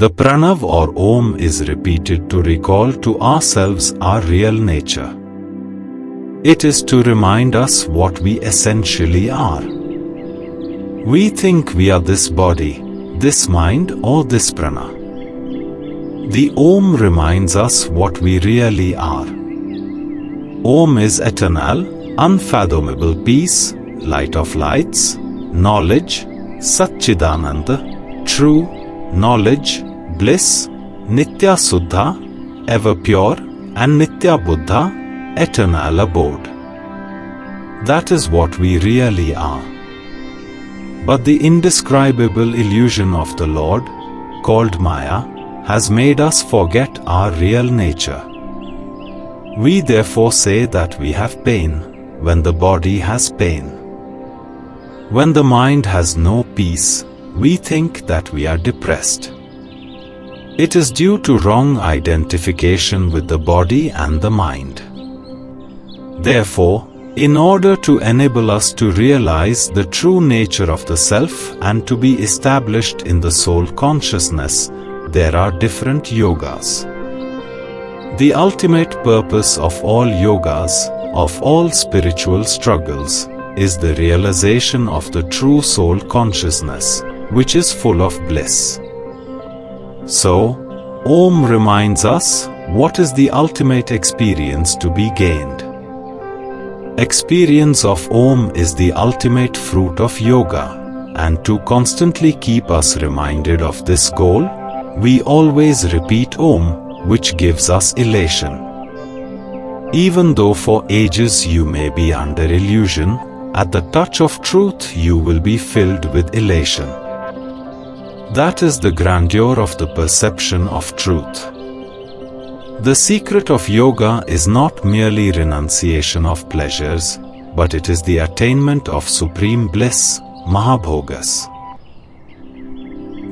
The pranav or om is repeated to recall to ourselves our real nature. It is to remind us what we essentially are. We think we are this body, this mind or this prana. The Om reminds us what we really are. Om is eternal, unfathomable peace, light of lights, knowledge, Satchidananda, true, knowledge, bliss, Nitya Suddha, ever pure, and Nitya Buddha, eternal abode. That is what we really are. But the indescribable illusion of the Lord, called Maya, has made us forget our real nature. We therefore say that we have pain, when the body has pain. When the mind has no peace, we think that we are depressed. It is due to wrong identification with the body and the mind. Therefore, in order to enable us to realize the true nature of the self and to be established in the soul consciousness, there are different yogas. The ultimate purpose of all yogas, of all spiritual struggles, is the realization of the true soul consciousness, which is full of bliss. So, Om reminds us what is the ultimate experience to be gained. Experience of Om is the ultimate fruit of yoga, and to constantly keep us reminded of this goal, we always repeat Om, which gives us elation. Even though for ages you may be under illusion, at the touch of truth you will be filled with elation. That is the grandeur of the perception of truth. The secret of yoga is not merely renunciation of pleasures, but it is the attainment of supreme bliss, Mahabhogas.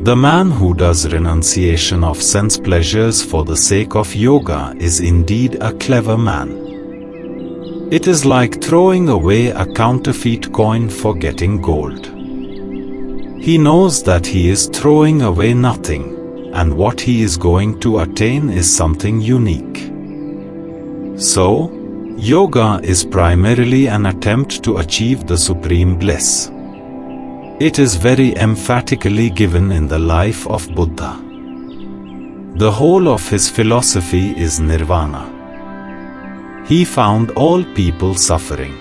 The man who does renunciation of sense pleasures for the sake of yoga is indeed a clever man. It is like throwing away a counterfeit coin for getting gold. He knows that he is throwing away nothing, and what he is going to attain is something unique. So, yoga is primarily an attempt to achieve the supreme bliss. It is very emphatically given in the life of Buddha. The whole of his philosophy is nirvana. He found all people suffering.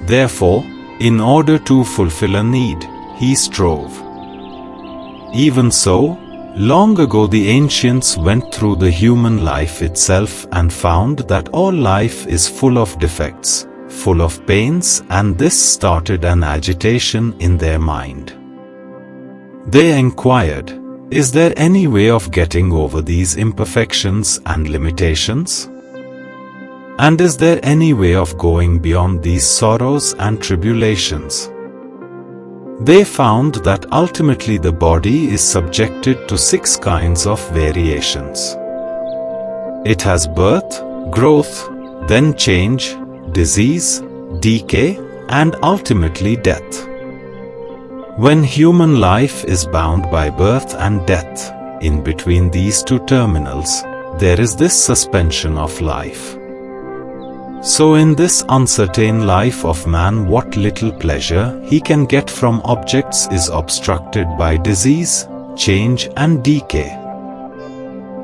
Therefore, in order to fulfill a need, he strove. Even so, long ago the ancients went through the human life itself and found that all life is full of defects, full of pains, and this started an agitation in their mind. They inquired, is there any way of getting over these imperfections and limitations? And is there any way of going beyond these sorrows and tribulations? They found that ultimately the body is subjected to 6 kinds of variations. It has birth, growth, then change, disease, decay, and ultimately death. When human life is bound by birth and death, in between these 2 terminals, there is this suspension of life. So in this uncertain life of man, what little pleasure he can get from objects is obstructed by disease, change and decay.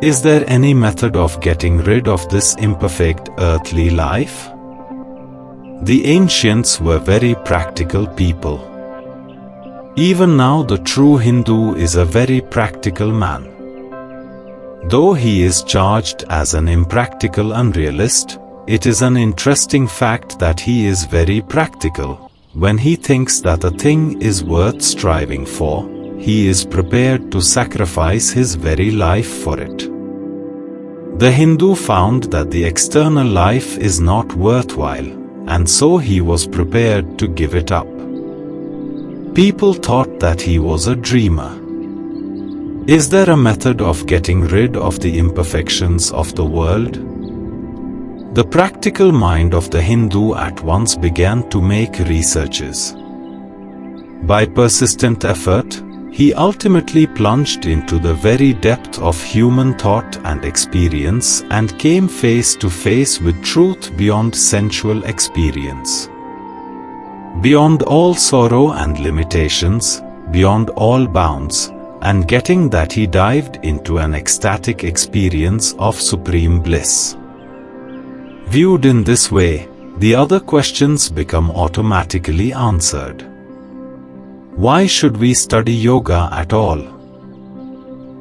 Is there any method of getting rid of this imperfect earthly life? The ancients were very practical people. Even now the true Hindu is a very practical man. Though he is charged as an impractical unrealist, it is an interesting fact that he is very practical. When he thinks that a thing is worth striving for, he is prepared to sacrifice his very life for it. The Hindu found that the external life is not worthwhile, and so he was prepared to give it up. People thought that he was a dreamer. Is there a method of getting rid of the imperfections of the world? The practical mind of the Hindu at once began to make researches. By persistent effort, He ultimately plunged into the very depth of human thought and experience and came face to face with truth beyond sensual experience. Beyond all sorrow and limitations, beyond all bounds, and getting that he dived into an ecstatic experience of supreme bliss. Viewed in this way, the other questions become automatically answered. Why should we study yoga at all?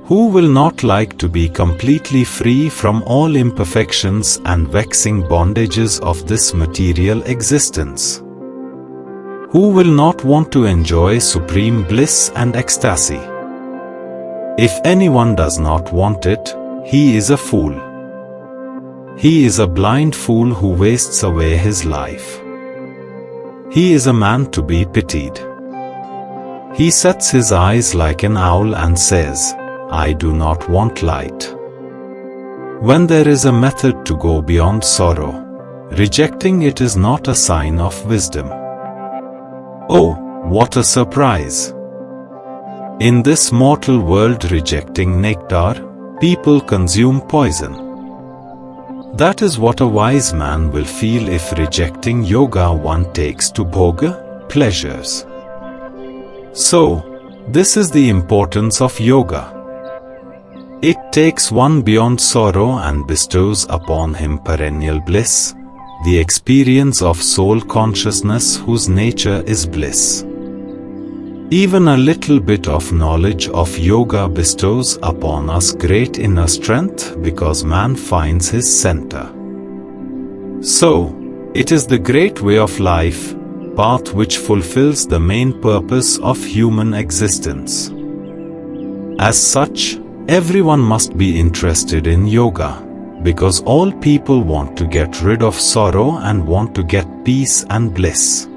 Who will not like to be completely free from all imperfections and vexing bondages of this material existence? Who will not want to enjoy supreme bliss and ecstasy? If anyone does not want it, he is a fool. He is a blind fool who wastes away his life. He is a man to be pitied. He sets his eyes like an owl and says, "I do not want light." When there is a method to go beyond sorrow, rejecting it is not a sign of wisdom. Oh, what a surprise! In this mortal world, rejecting nectar, people consume poison. That is what a wise man will feel if rejecting yoga one takes to bhoga, pleasures. So, this is the importance of yoga. It takes one beyond sorrow and bestows upon him perennial bliss, the experience of soul consciousness whose nature is bliss. Even a little bit of knowledge of yoga bestows upon us great inner strength because man finds his center. So, it is the great way of life, path which fulfills the main purpose of human existence. As such, everyone must be interested in yoga, because all people want to get rid of sorrow and want to get peace and bliss.